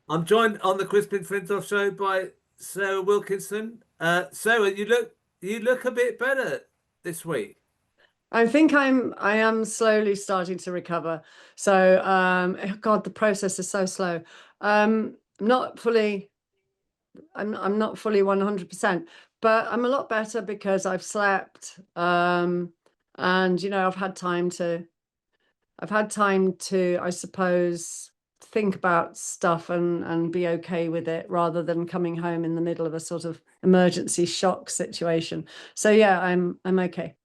I'm joined on the Crispin Flintoff show by Sarah Wilkinson. Sarah, you look a bit better this week. I am slowly starting to recover. So, God, the process is so slow. I'm not fully, I'm not fully 100%, but I'm a lot better because I've slept. And I've had time to, I suppose, think about stuff and be okay with it rather than coming home in the middle of a sort of emergency shock situation. So yeah, I'm okay.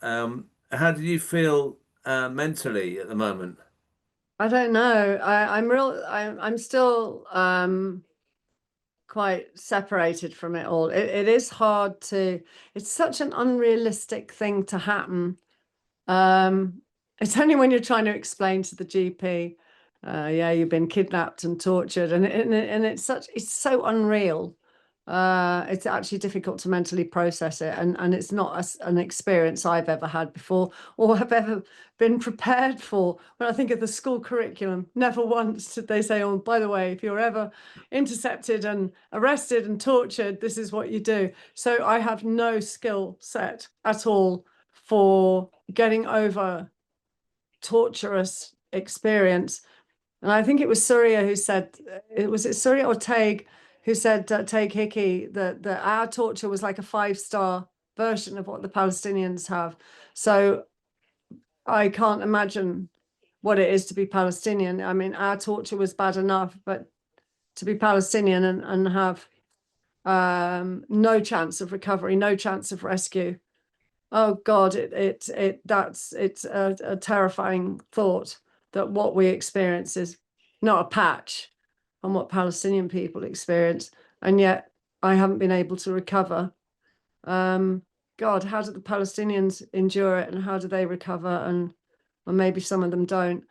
How do you feel mentally at the moment? I don't know. I'm still quite separated from it all. It is hard to, it's such an unrealistic thing to happen. Um, it's only when you're trying to explain to the GP, yeah, you've been kidnapped and tortured, and it's so unreal. It's actually difficult to mentally process it, and it's not an experience I've ever had before or have ever been prepared for. When I think of the school curriculum, never once did they say, "Oh, by the way, if you're ever intercepted and arrested and tortured, this is what you do." So I have no skill set at all for getting over torturous experience. And I think it was Surya who said, it Surya or Tague who said, Tague Hickey, that our torture was like a 5-star version of what the Palestinians have. So I can't imagine what it is to be Palestinian. I mean, our torture was bad enough, but to be Palestinian and have no chance of recovery, no chance of rescue. Oh God, it's a terrifying thought that what we experience is not a patch on what Palestinian people experience, and yet I haven't been able to recover. God, how do the Palestinians endure it, and how do they recover? And or maybe some of them don't.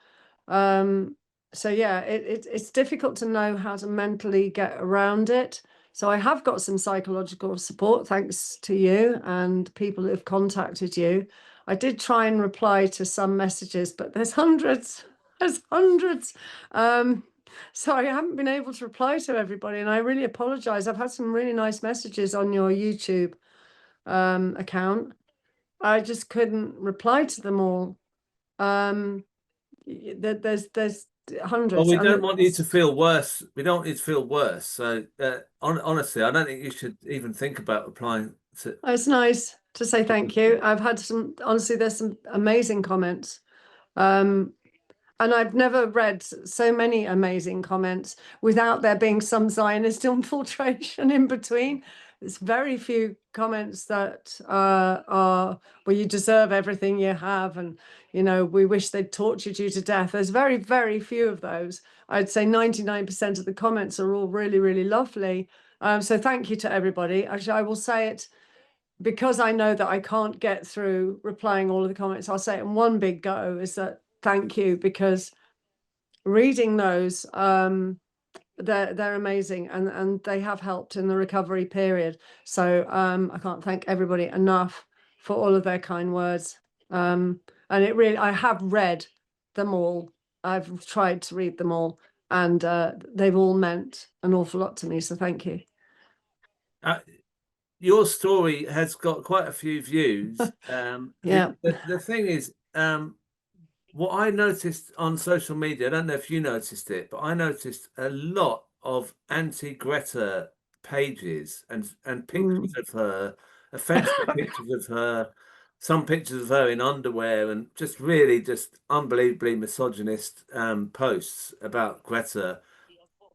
So yeah, it's difficult to know how to mentally get around it. So I have got some psychological support thanks to you and people who have contacted you. I did try and reply to some messages, but there's hundreds. There's hundreds. So I haven't been able to reply to everybody, and I really apologize. I've had some really nice messages on your YouTube account. I just couldn't reply to them all. There's Well, hundreds, we and don't want you to feel worse. We don't want you to feel worse. So, honestly, I don't think you should even think about replying to. it's nice to say thank you. I've had some, honestly, there's some amazing comments. Um, and I've never read so many amazing comments without there being some Zionist infiltration in between. There's very few comments that are, well, you deserve everything you have, and we wish they'd tortured you to death. There's very, very few of those. I'd say 99% of the comments are all really, really lovely. So thank you to everybody. Actually, I will say it because I know that I can't get through replying all of the comments. I'll say it in one big go, is that thank you, because reading those, they're amazing, and they have helped in the recovery period. So I can't thank everybody enough for all of their kind words. And I have read them all. I've tried to read them all, and they've all meant an awful lot to me. So thank you. Uh, your story has got quite a few views. Yeah. The thing is, what I noticed on social media, I don't know if you noticed it, but I noticed a lot of anti-Greta pages and pictures Mm. of her, offensive pictures of her, some pictures of her in underwear, and just really just unbelievably misogynist posts about Greta.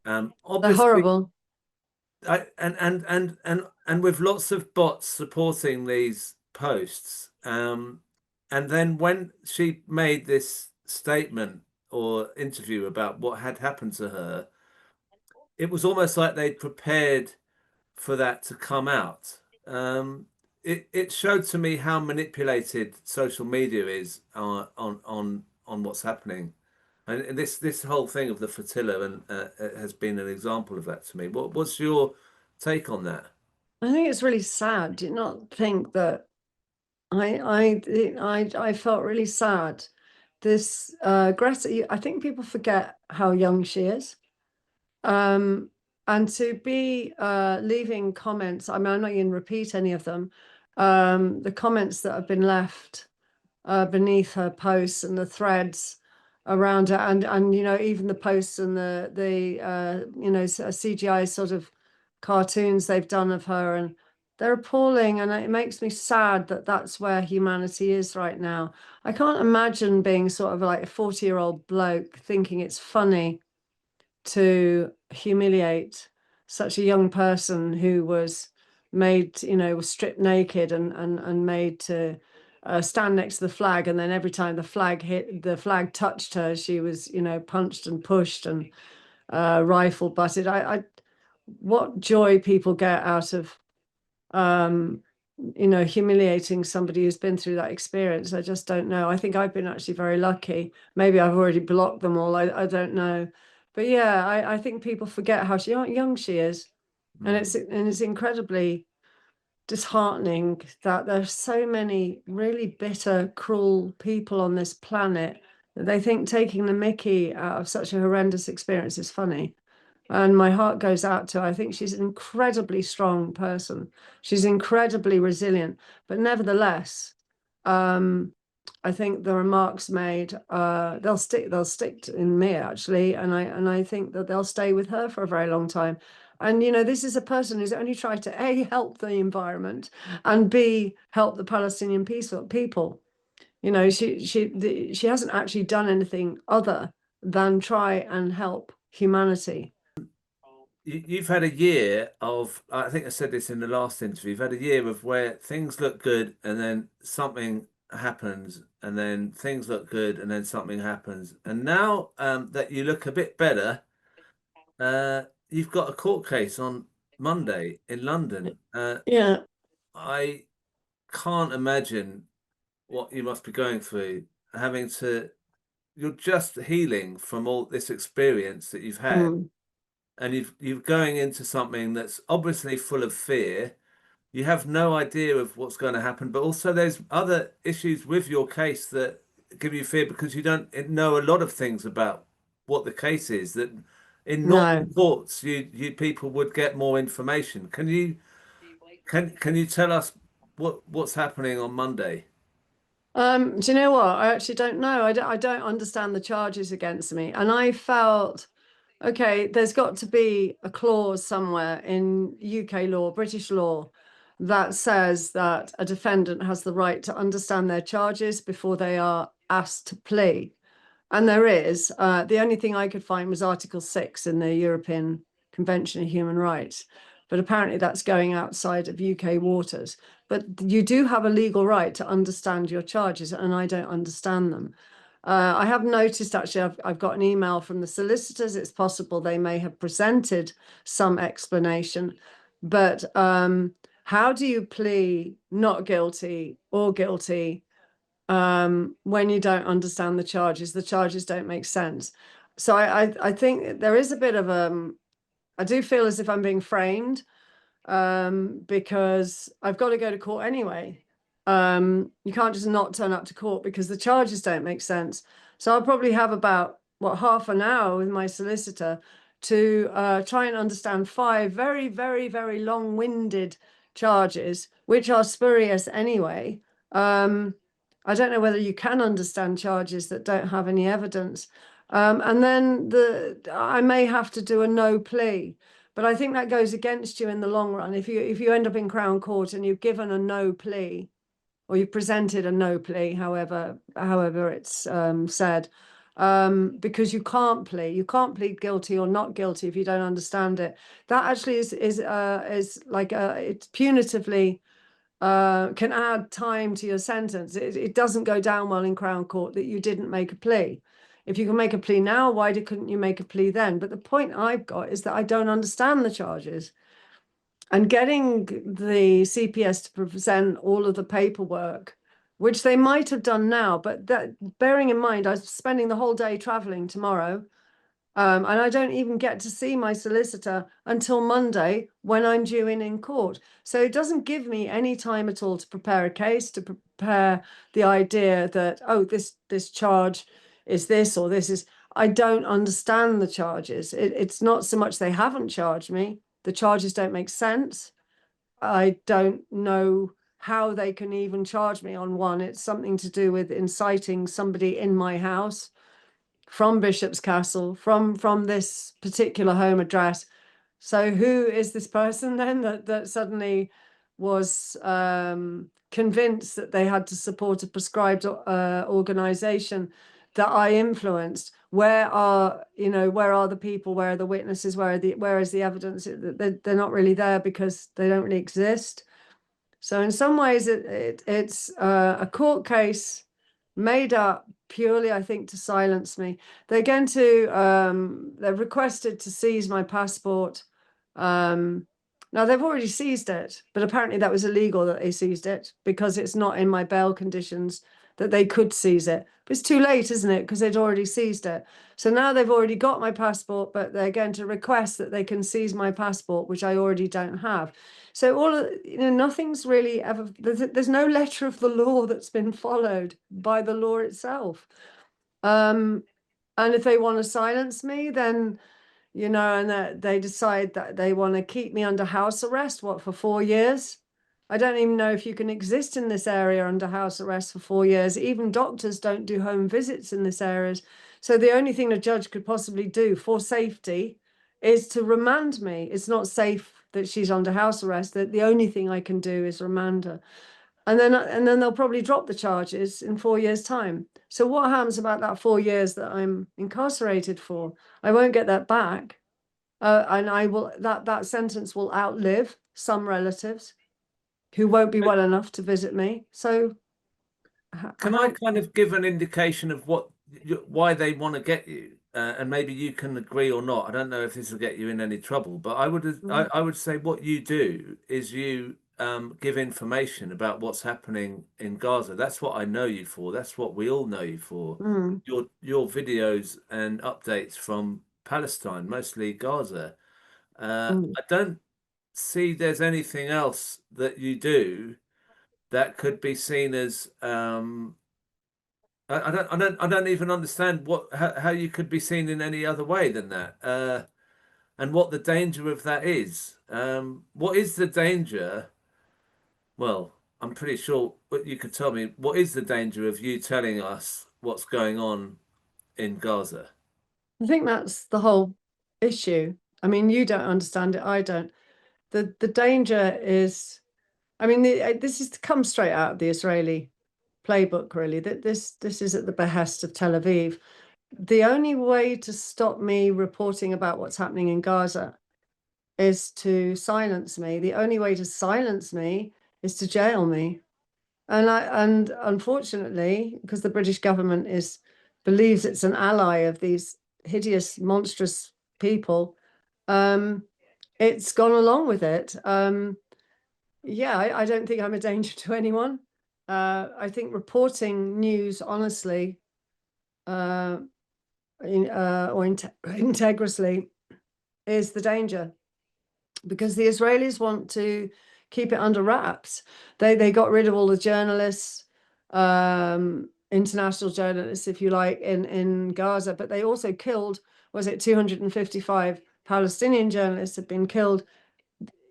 They're Obviously, horrible. and with lots of bots supporting these posts. And then when she made this statement or interview about what had happened to her, it was almost like they'd prepared for that to come out. It showed to me how manipulated social media is on what's happening. And this whole thing of the flotilla and has been an example of that to me. What's your take on that? I think it's really sad. Do you not think that I felt really sad. This Greta, I think people forget how young she is. And to be leaving comments, I mean, I'm not going to repeat any of them. The comments that have been left beneath her posts and the threads around her, and you know, even the posts and the you know, CGI sort of cartoons they've done of her, and they're appalling, and it makes me sad that that's where humanity is right now. I can't imagine being sort of like a 40-year-old bloke thinking it's funny to humiliate such a young person who was made, you know, was stripped naked and made to stand next to the flag, and then every time the flag touched her, she was, you know, punched and pushed and rifle butted. What joy people get out of you know, humiliating somebody who's been through that experience, I just don't know. I think I've been actually very lucky. Maybe I've already blocked them all. I don't know. But yeah, I think people forget how young she is. And it's incredibly disheartening that there's so many really bitter, cruel people on this planet that they think taking the mickey out of such a horrendous experience is funny. And my heart goes out to her. I think she's an incredibly strong person. She's incredibly resilient. But nevertheless, I think the remarks made, they'll stick in me actually, and I think that they'll stay with her for a very long time. And you know, this is a person who's only tried to A, help the environment, and B, help the Palestinian people. You know, she hasn't actually done anything other than try and help humanity. You've had a year of, I think I said this in the last interview, you've had a year of where things look good and then something happens, and then things look good and then something happens. And now that you look a bit better, you've got a court case on Monday in London. Yeah. I can't imagine what you must be going through, having to, you're just healing from all this experience that you've had. Mm. And you're going into something that's obviously full of fear. You have no idea of what's going to happen, but also there's other issues with your case that give you fear because you don't know a lot of things about what the case is. That in normal No. courts, you people would get more information. Can you tell us what's happening on Monday? Do you know what? I actually don't know. I don't understand the charges against me. And I felt, okay, there's got to be a clause somewhere in UK law, British law, that says that a defendant has the right to understand their charges before they are asked to plea. And there is. The only thing I could find was Article 6 in the European Convention of Human Rights. But apparently that's going outside of UK waters. But you do have a legal right to understand your charges, and I don't understand them. I have noticed, actually, I've got an email from the solicitors. It's possible they may have presented some explanation. But how do you plea not guilty or guilty when you don't understand the charges? The charges don't make sense. So I think there is a bit of I do feel as if I'm being framed because I've got to go to court anyway. You can't just not turn up to court because the charges don't make sense. So I'll probably have about, what, half an hour with my solicitor to try and understand 5 very, very, very long-winded charges, which are spurious anyway. I don't know whether you can understand charges that don't have any evidence. And then I may have to do a no plea. But I think that goes against you in the long run. If you end up in Crown Court and you've given a no plea, or you've presented a no plea, however it's said, because you can't plead guilty or not guilty if you don't understand it. That actually is like it's punitively can add time to your sentence. It doesn't go down well in Crown Court that you didn't make a plea. If you can make a plea now, why couldn't you make a plea then? But the point I've got is that I don't understand the charges. And getting the CPS to present all of the paperwork, which they might have done now, but that, bearing in mind, I'm spending the whole day traveling tomorrow. And I don't even get to see my solicitor until Monday when I'm due in court. So it doesn't give me any time at all to prepare a case, to prepare the idea that, oh, this charge is this or this is. I don't understand the charges. It's not so much they haven't charged me. The charges don't make sense. I don't know how they can even charge me on one. It's something to do with inciting somebody in my house from Bishop's Castle, from this particular home address. So who is this person then that suddenly was convinced that they had to support a prescribed organization that I influenced? Where are the people? Where are the witnesses? Where is the evidence? They're not really there because they don't really exist. So in some ways, it's a court case made up purely, I think, to silence me. They're going to they've requested to seize my passport. Now they've already seized it, but apparently that was illegal that they seized it because it's not in my bail conditions that they could seize it. But it's too late, isn't it? Because they'd already seized it. So now they've already got my passport, but they're going to request that they can seize my passport, which I already don't have. So all of, nothing's really ever, there's no letter of the law that's been followed by the law itself. And if they want to silence me, then, and they decide that they want to keep me under house arrest, for 4 years? I don't even know if you can exist in this area under house arrest for 4 years. Even doctors don't do home visits in this area. So the only thing the judge could possibly do for safety is to remand me. It's not safe that she's under house arrest. That the only thing I can do is remand her. And then they'll probably drop the charges in 4 years' time. So what happens about that 4 years that I'm incarcerated for? I won't get that back. And I will, that sentence will outlive some relatives who won't be well enough to visit me. So Can I kind of give an indication of why they want to get you? And maybe you can agree or not. I don't know if this will get you in any trouble, but I would say what you do is you give information about what's happening in Gaza. That's what I know you for. That's what we all know you for. Your videos and updates from Palestine, mostly Gaza. I don't see there's anything else that you do that could be seen as I don't even understand how you could be seen in any other way than that, and what the danger of that is. What is the danger? Well, I'm pretty sure what you could tell me. What is the danger of you telling us what's going on in Gaza? I think that's the whole issue. I mean, you don't understand it. I don't. The danger is, I mean, this is come straight out of the Israeli playbook, really. That this is at the behest of Tel Aviv. The only way to stop me reporting about what's happening in Gaza is to silence me. The only way to silence me is to jail me. And unfortunately, because the British government believes it's an ally of these hideous, monstrous people, it's gone along with it. Yeah, I don't think I'm a danger to anyone. I think reporting news honestly or integrously is the danger, because the Israelis want to keep it under wraps. They got rid of all the journalists, international journalists, if you like, in Gaza, but they also killed, was it 255 Palestinian journalists have been killed.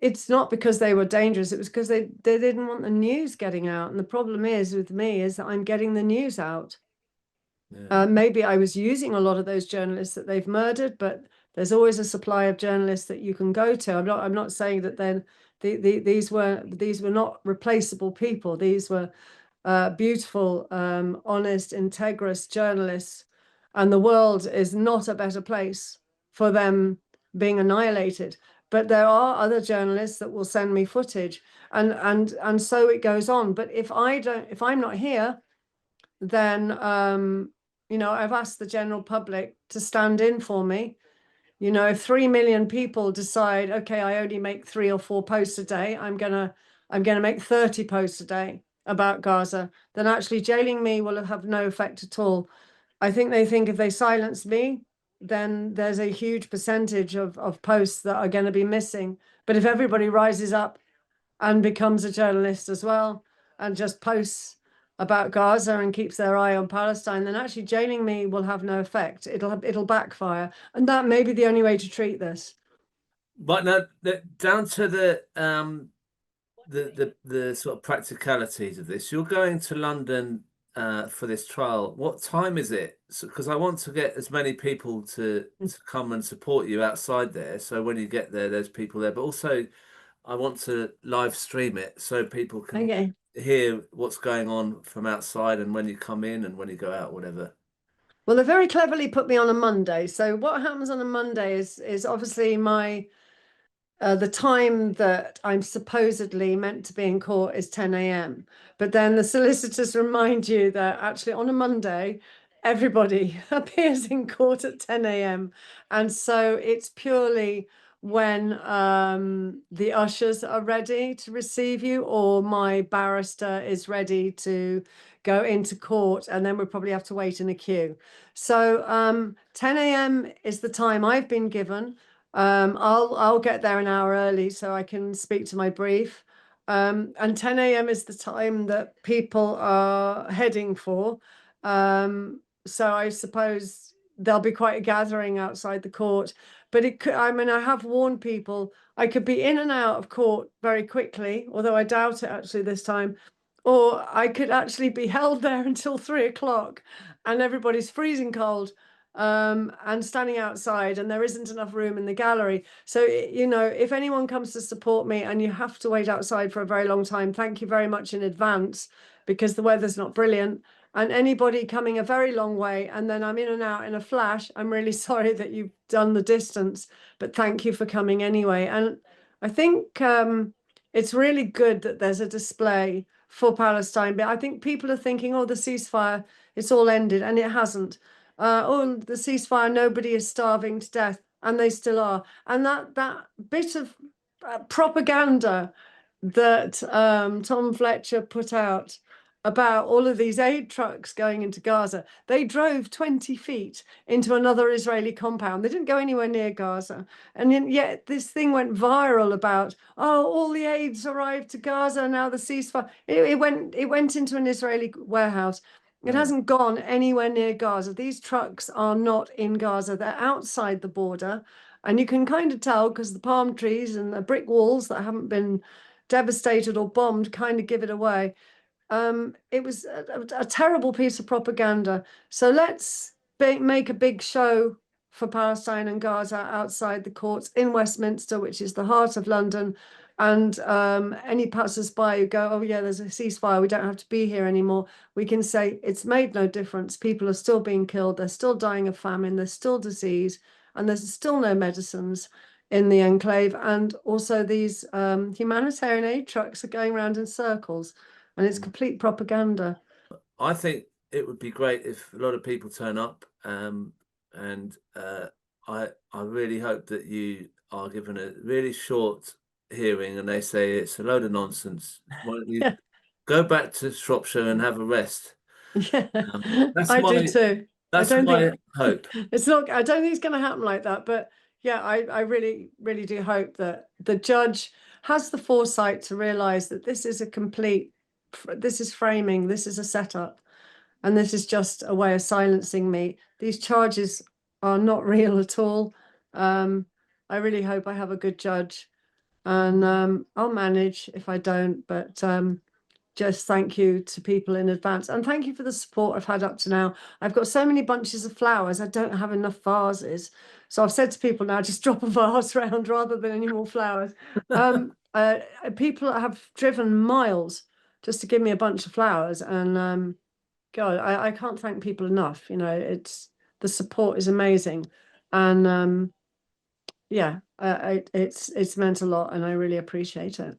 It's not because they were dangerous, it was because they didn't want the news getting out. And the problem is with me is that I'm getting the news out. Yeah. Maybe I was using a lot of those journalists that they've murdered, but there's always a supply of journalists that you can go to. I'm not saying that then these were not replaceable people. These were beautiful, honest, integrous journalists, and the world is not a better place for them being annihilated. But there are other journalists that will send me footage, and so it goes on. But if I'm not here, then I've asked the general public to stand in for me. If 3 million people decide, okay, I only make 3 or 4 posts a day, I'm gonna make 30 posts a day about Gaza, then actually jailing me will have no effect at all. I think they think if they silence me, then there's a huge percentage of posts that are going to be missing. But if everybody rises up and becomes a journalist as well and just posts about Gaza and keeps their eye on Palestine, then actually jailing me will have no effect. It'll backfire, and that may be the only way to treat this. But now, down to the sort of practicalities of this. You're going to London for this trial. What time is it? Because I want to get as many people to come and support you outside there. So when you get there, there's people there. But also, I want to live stream it so people can Okay. hear what's going on from outside and when you come in and when you go out, whatever. Well, they very cleverly put me on a Monday. So what happens on a Monday is obviously my the time that I'm supposedly meant to be in court is 10 a.m. But then the solicitors remind you that actually on a Monday, everybody appears in court at 10 a.m. And so it's purely when the ushers are ready to receive you, or my barrister is ready to go into court, and then we'll probably have to wait in a queue. So 10 a.m. is the time I've been given. I'll get there an hour early so I can speak to my brief. And 10 a.m. is the time that people are heading for. So I suppose there'll be quite a gathering outside the court. But it could, I mean, I have warned people I could be in and out of court very quickly, although I doubt it actually this time. Or I could actually be held there until 3 o'clock and everybody's freezing cold and standing outside, and there isn't enough room in the gallery. So, you know, if anyone comes to support me and you have to wait outside for a very long time, thank you very much in advance, because the weather's not brilliant. And anybody coming a very long way and then I'm in and out in a flash, I'm really sorry that you've done the distance, but thank you for coming anyway. And I think it's really good that there's a display for Palestine, but I think people are thinking, oh, the ceasefire, it's all ended, and it hasn't. Oh, the ceasefire, nobody is starving to death, and they still are. And that bit of propaganda that Tom Fletcher put out about all of these aid trucks going into Gaza, they drove 20 feet into another Israeli compound. They didn't go anywhere near Gaza. And yet this thing went viral about, oh, all the aids arrived to Gaza, now the ceasefire. It went into an Israeli warehouse. It hasn't gone anywhere near Gaza. These trucks are not in Gaza. They're outside the border. And you can kind of tell because the palm trees and the brick walls that haven't been devastated or bombed kind of give it away. It was a terrible piece of propaganda. So let's make a big show for Palestine and Gaza outside the courts in Westminster, which is the heart of London. And any passers-by who go, oh yeah, there's a ceasefire, we don't have to be here anymore, we can say it's made no difference. People are still being killed, they're still dying of famine, there's still disease, and there's still no medicines in the enclave. And also these humanitarian aid trucks are going around in circles, and it's complete propaganda. I think it would be great if a lot of people turn up, and I really hope that you are given a really short hearing and they say it's a load of nonsense. Why don't you Yeah, go back to Shropshire and have a rest? yeah, That's I do my too. I that's don't my think hope. it's not. I don't think it's going to happen like that. But yeah, I really, really do hope that the judge has the foresight to realize that this is a complete, this is framing, this is a setup, and this is just a way of silencing me. These charges are not real at all. I really hope I have a good judge, and I'll manage if I don't. But just thank you to people in advance, and thank you for the support I've had up to now. I've got so many bunches of flowers, I don't have enough vases. So I've said to people now, just drop a vase around rather than any more flowers. People have driven miles just to give me a bunch of flowers, and God, I can't thank people enough. You know, it's the support is amazing, and yeah, it's meant a lot, and I really appreciate it.